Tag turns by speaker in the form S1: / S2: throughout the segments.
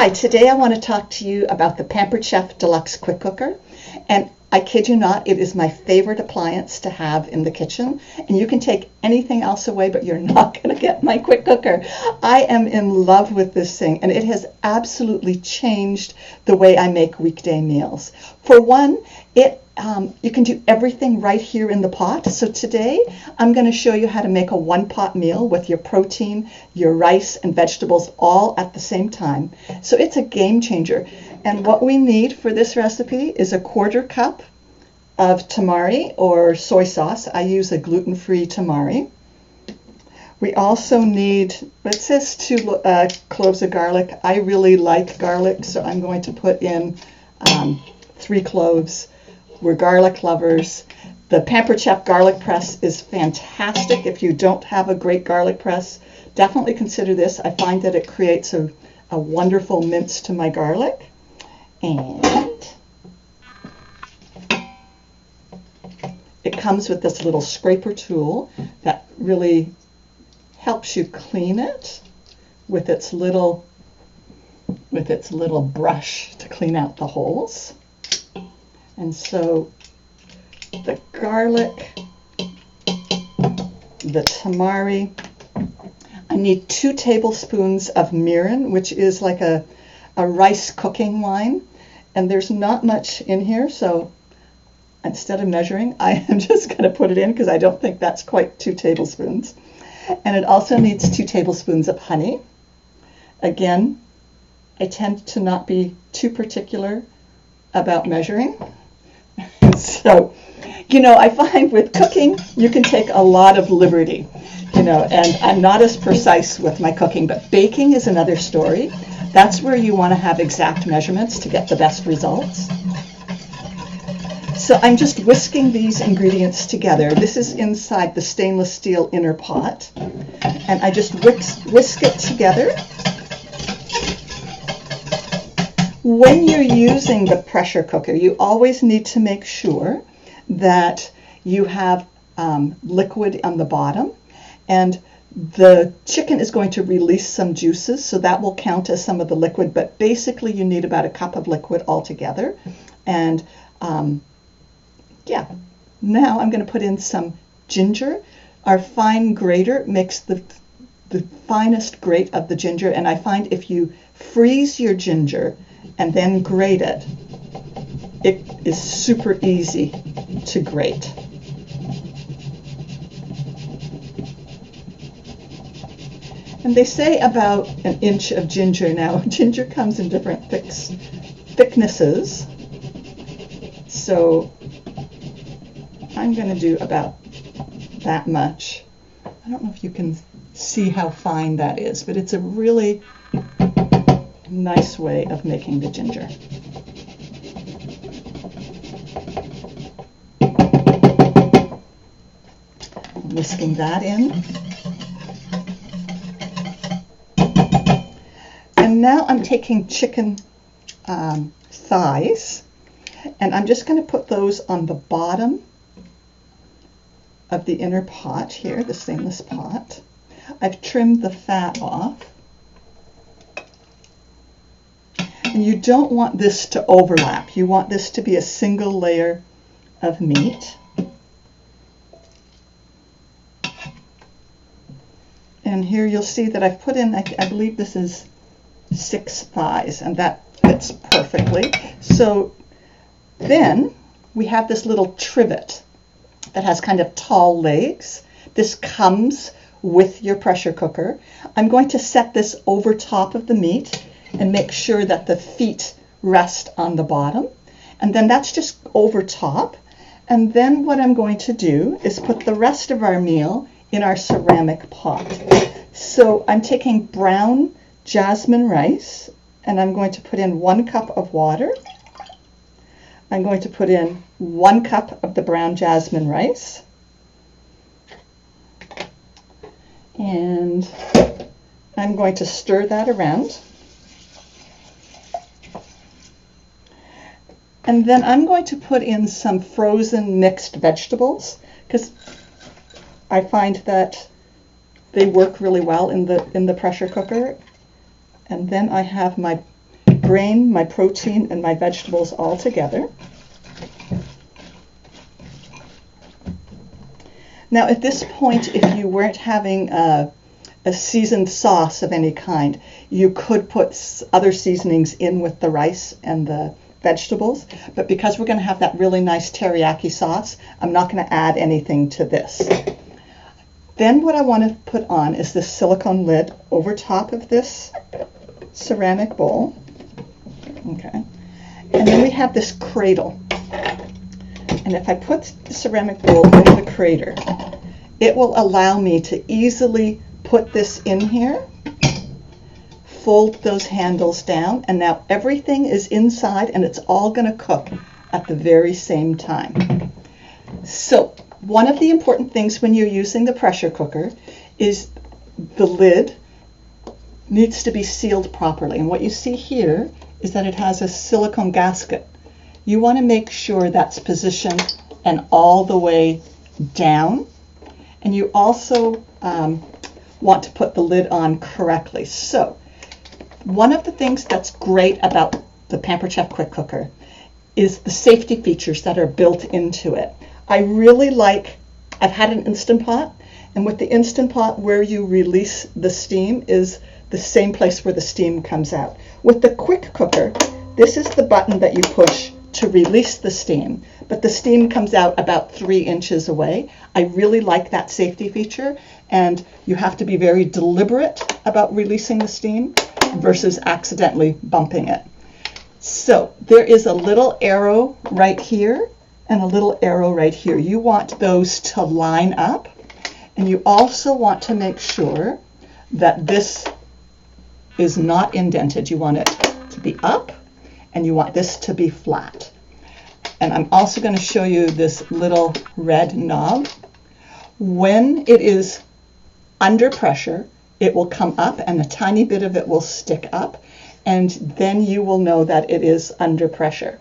S1: Hi, today I want to talk to you about the Pampered Chef Deluxe Quick Cooker. And I kid you not, it is my favorite appliance to have in the kitchen. And you can take anything else away, but you're not going to get my quick cooker. I am in love with this thing, and it has absolutely changed the way I make weekday meals. For one, you can do everything right here in the pot. So today I'm going to show you how to make a one-pot meal with your protein, your rice, and vegetables all at the same time. So it's a game changer. And what we need for this recipe is a 1/4 cup of tamari or soy sauce. I use a gluten-free tamari. We also need, it says 2 cloves of garlic. I really like garlic, so I'm going to put in 3 cloves. We're garlic lovers. The Pampered Chef garlic press is fantastic. If you don't have a great garlic press, definitely consider this. I find that it creates a wonderful mince to my garlic. And it comes with this little scraper tool that really helps you clean it with its little brush to clean out the holes. And so the garlic, the tamari, I need 2 tablespoons of mirin, which is like a rice cooking wine. And there's not much in here, so instead of measuring, I am just going to put it in because I don't think that's quite 2 tablespoons. And it also needs 2 tablespoons of honey. Again, I tend to not be too particular about measuring. So, I find with cooking, you can take a lot of liberty, and I'm not as precise with my cooking, but baking is another story. That's where you want to have exact measurements to get the best results. So I'm just whisking these ingredients together. This is inside the stainless steel inner pot, and I just whisk it together. When you're using the pressure cooker, you always need to make sure that you have liquid on the bottom, and the chicken is going to release some juices, so that will count as some of the liquid, but basically you need about 1 cup of liquid altogether. And now I'm going to put in some ginger. Our fine grater makes the finest grate of the ginger, and I find if you freeze your ginger and then grate it, it is super easy to grate. And they say about 1 inch of ginger. Now, ginger comes in different thicknesses, so I'm going to do about that much. I don't know if you can see how fine that is, but it's a really nice way of making the ginger. I'm whisking that in. And now I'm taking chicken thighs, and I'm just going to put those on the bottom of the inner pot here, the stainless pot. I've trimmed the fat off. And you don't want this to overlap. You want this to be a single layer of meat. And here you'll see that I've put in, I believe this is 6 thighs, and that fits perfectly. So then we have this little trivet that has kind of tall legs. This comes with your pressure cooker. I'm going to set this over top of the meat and make sure that the feet rest on the bottom. And then that's just over top. And then what I'm going to do is put the rest of our meal in our ceramic pot. So I'm taking brown jasmine rice, and I'm going to put in 1 cup of water. I'm going to put in 1 cup of the brown jasmine rice. And I'm going to stir that around. And then I'm going to put in some frozen mixed vegetables, because I find that they work really well in the pressure cooker. And then I have my grain, my protein, and my vegetables all together. Now at this point, if you weren't having a seasoned sauce of any kind, you could put other seasonings in with the rice and the vegetables, but because we're going to have that really nice teriyaki sauce, I'm not going to add anything to this. Then what I want to put on is this silicone lid over top of this ceramic bowl. Okay. And then we have this cradle. And if I put the ceramic bowl in the crater, it will allow me to easily put this in here, fold those handles down, and now everything is inside and it's all going to cook at the very same time. So one of the important things when you're using the pressure cooker is the lid needs to be sealed properly. And what you see here is that it has a silicone gasket. You want to make sure that's positioned and all the way down. And you also want to put the lid on correctly. So one of the things that's great about the Pampered Chef Quick Cooker is the safety features that are built into it. I really like, I've had an Instant Pot, and with the Instant Pot, where you release the steam is the same place where the steam comes out. With the Quick Cooker, this is the button that you push to release the steam, but the steam comes out about 3 inches away. I really like that safety feature, and you have to be very deliberate about releasing the steam versus accidentally bumping it. So there is a little arrow right here and a little arrow right here. You want those to line up, and you also want to make sure that this is not indented. You want it to be up, and you want this to be flat. And I'm also going to show you this little red knob. When it is under pressure, it will come up and a tiny bit of it will stick up, and then you will know that it is under pressure.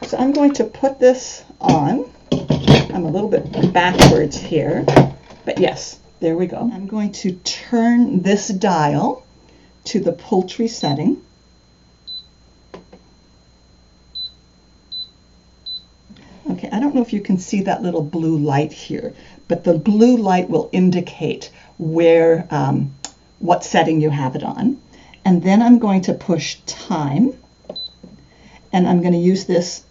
S1: So I'm going to put this on. I'm a little bit backwards here, but yes, there we go. I'm going to turn this dial to the poultry setting. Okay, I don't know if you can see that little blue light here, but the blue light will indicate where, what setting you have it on. And then I'm going to push time, and I'm going to use this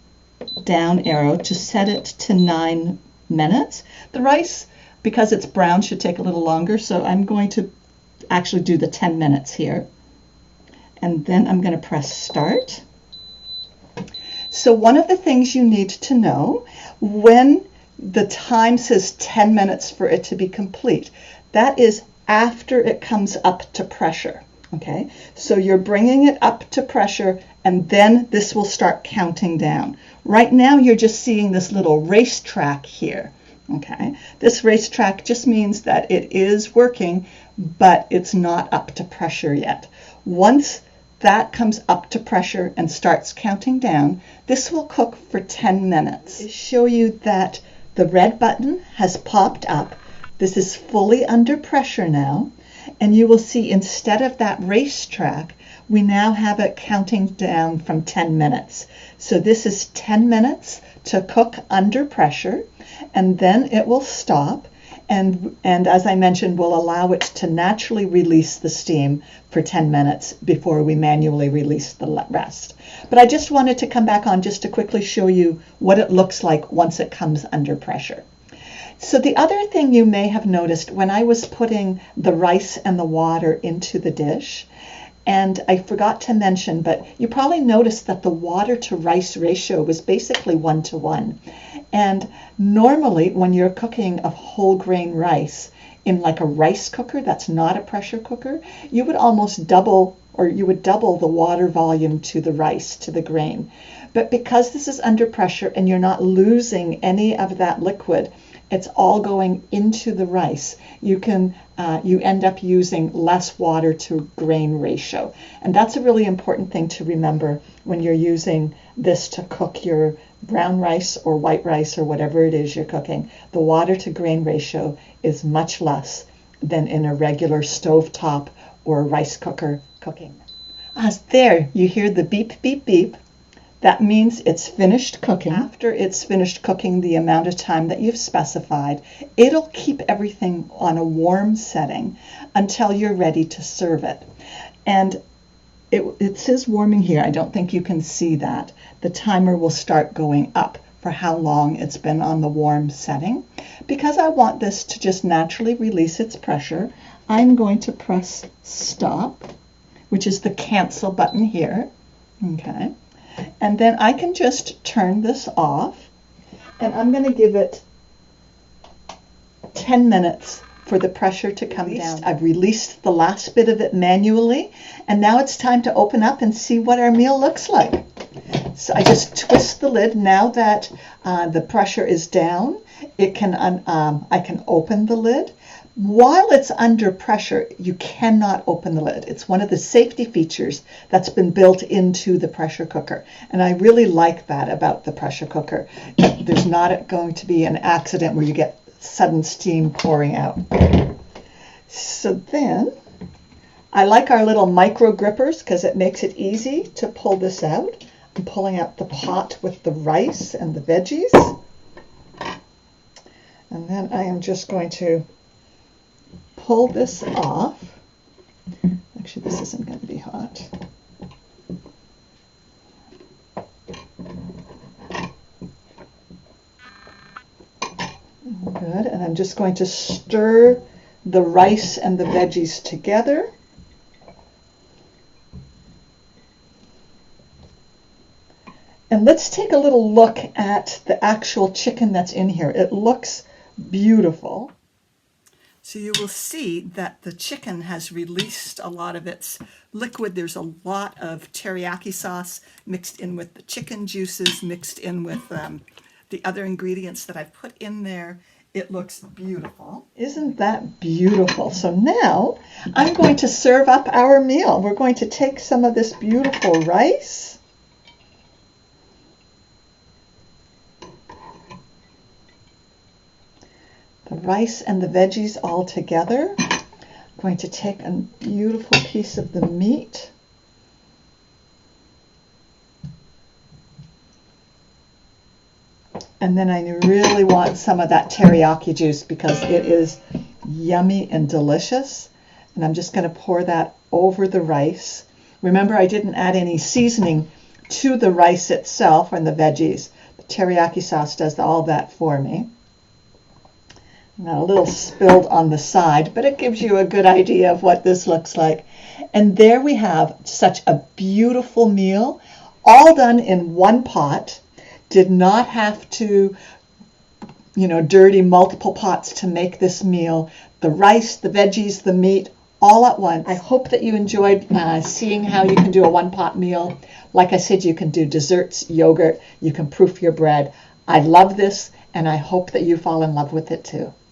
S1: down arrow to set it to 9 minutes. The rice, because it's brown, should take a little longer, so I'm going to actually do the 10 minutes here. And then I'm going to press start. So one of the things you need to know, when the time says 10 minutes for it to be complete, that is after it comes up to pressure. Okay, so you're bringing it up to pressure, and then this will start counting down. Right now you're just seeing this little racetrack here. Okay, this racetrack just means that it is working, but it's not up to pressure yet. Once that comes up to pressure and starts counting down, this will cook for 10 minutes. To show you that the red button has popped up. This is fully under pressure now, and you will see instead of that racetrack, we now have it counting down from 10 minutes. So this is 10 minutes to cook under pressure, and then it will stop. And as I mentioned, we'll allow it to naturally release the steam for 10 minutes before we manually release the rest. But I just wanted to come back on just to quickly show you what it looks like once it comes under pressure. So the other thing you may have noticed when I was putting the rice and the water into the dish, and I forgot to mention, but you probably noticed that the water to rice ratio was basically 1-to-1. And normally when you're cooking a whole grain rice in like a rice cooker that's not a pressure cooker, you would almost double, or you would double the water volume to the rice, to the grain. But because this is under pressure and you're not losing any of that liquid, it's all going into the rice. You end up using less water to grain ratio. And that's a really important thing to remember when you're using this to cook your brown rice or white rice or whatever it is you're cooking. The water to grain ratio is much less than in a regular stovetop or rice cooker cooking. There, you hear the beep, beep, beep. That means it's finished cooking. After it's finished cooking the amount of time that you've specified, it'll keep everything on a warm setting until you're ready to serve it. And it says warming here. I don't think you can see that. The timer will start going up for how long it's been on the warm setting. Because I want this to just naturally release its pressure, I'm going to press stop, which is the cancel button here. Okay. And then I can just turn this off, and I'm going to give it 10 minutes for the pressure to come down. I've released the last bit of it manually, and now it's time to open up and see what our meal looks like. So I just twist the lid. Now that the pressure is down, I can open the lid. While it's under pressure, you cannot open the lid. It's one of the safety features that's been built into the pressure cooker. And I really like that about the pressure cooker. There's not going to be an accident where you get sudden steam pouring out. So then, I like our little micro grippers because it makes it easy to pull this out. I'm pulling out the pot with the rice and the veggies. And then I am just going to pull this off. Actually, this isn't going to be hot. Good, and I'm just going to stir the rice and the veggies together. And let's take a little look at the actual chicken that's in here. It looks beautiful. So you will see that the chicken has released a lot of its liquid. There's a lot of teriyaki sauce mixed in with the chicken juices, mixed in with the other ingredients that I've put in there. It looks beautiful. Isn't that beautiful? So now I'm going to serve up our meal. We're going to take some of this beautiful rice. The rice and the veggies all together. I'm going to take a beautiful piece of the meat. And then I really want some of that teriyaki juice because it is yummy and delicious. And I'm just going to pour that over the rice. Remember, I didn't add any seasoning to the rice itself and the veggies. The teriyaki sauce does all that for me. Now a little spilled on the side, but it gives you a good idea of what this looks like. And there we have such a beautiful meal, all done in one pot. Did not have to, dirty multiple pots to make this meal. The rice, the veggies, the meat, all at once. I hope that you enjoyed seeing how you can do a one-pot meal. Like I said, you can do desserts, yogurt, you can proof your bread. I love this, and I hope that you fall in love with it too.